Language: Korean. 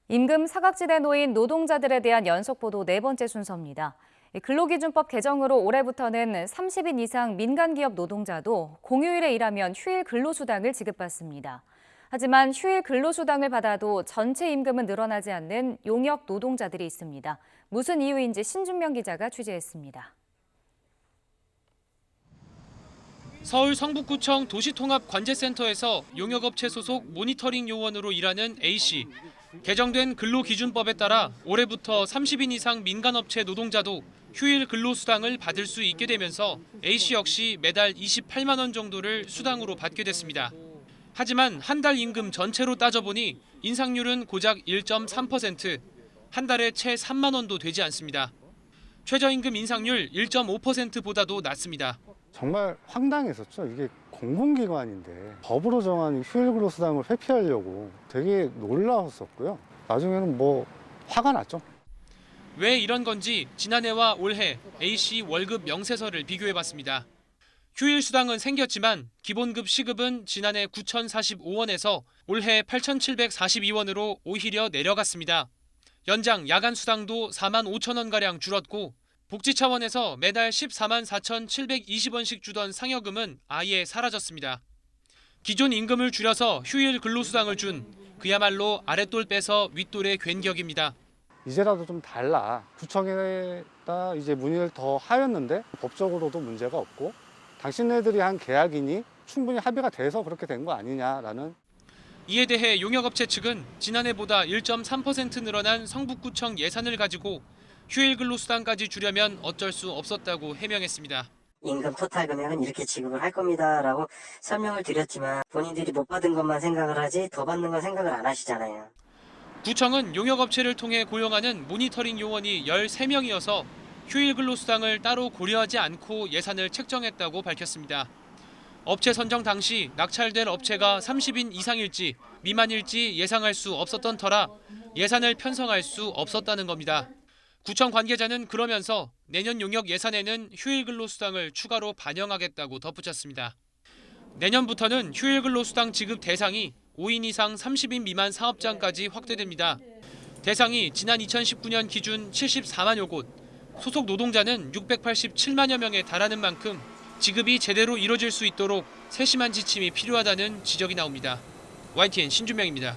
임금 사각지대에 놓인 노동자들에 대한 연속보도 네 번째 순서입니다. 근로기준법 개정으로 올해부터는 30인 이상 민간기업 노동자도 공휴일에 일하면 휴일 근로수당을 지급받습니다. 하지만 휴일 근로수당을 받아도 전체 임금은 늘어나지 않는 용역 노동자들이 있습니다. 무슨 이유인지 신준명 기자가 취재했습니다. 서울 성북구청 도시통합관제센터에서 용역업체 소속 모니터링 요원으로 일하는 A씨. 개정된 근로기준법에 따라 올해부터 30인 이상 민간업체 노동자도 휴일 근로수당을 받을 수 있게 되면서 A씨 역시 매달 28만 원 정도를 수당으로 받게 됐습니다. 하지만 한 달 임금 전체로 따져보니 인상률은 고작 1.3%, 한 달에 채 3만 원도 되지 않습니다. 최저임금 인상률 1.5%보다도 낮습니다. 정말 황당했었죠. 이게 공공기관인데 법으로 정한 휴일 근로수당을 회피하려고 되게 놀라웠었고요. 나중에는 화가 났죠. 왜 이런 건지 지난해와 올해 A씨 월급 명세서를 비교해봤습니다. 휴일 수당은 생겼지만 기본급 시급은 지난해 9,045원에서 올해 8,742원으로 오히려 내려갔습니다. 연장 야간 수당도 4만 5천 원가량 줄었고 복지 차원에서 매달 14만 4,720원씩 주던 상여금은 아예 사라졌습니다. 기존 임금을 줄여서 휴일 근로수당을 준 그야말로 아랫돌 빼서 윗돌의 괜격입니다. 이제라도 좀 달라. 구청에다 이제 문의를 더 하였는데 법적으로도 문제가 없고 당신네들이 한 계약이니 충분히 합의가 돼서 그렇게 된 거 아니냐라는. 이에 대해 용역업체 측은 지난해보다 1.3% 늘어난 성북구청 예산을 가지고 휴일 근로수당까지 주려면 어쩔 수 없었다고 해명했습니다. 임금 토탈 금액은 이렇게 지급을 할 겁니다라고 설명을 드렸지만 본인들이 못 받은 것만 생각을 하지 더 받는 건 생각을 안 하시잖아요. 구청은 용역업체를 통해 고용하는 모니터링 요원이 13명이어서 휴일 근로수당을 따로 고려하지 않고 예산을 책정했다고 밝혔습니다. 업체 선정 당시 낙찰될 업체가 30인 이상일지 미만일지 예상할 수 없었던 터라 예산을 편성할 수 없었다는 겁니다. 구청 관계자는 그러면서 내년 용역 예산에는 휴일 근로수당을 추가로 반영하겠다고 덧붙였습니다. 내년부터는 휴일 근로수당 지급 대상이 5인 이상 30인 미만 사업장까지 확대됩니다. 대상이 지난 2019년 기준 74만여 곳, 소속 노동자는 687만여 명에 달하는 만큼 지급이 제대로 이뤄질 수 있도록 세심한 지침이 필요하다는 지적이 나옵니다. YTN 신준명입니다.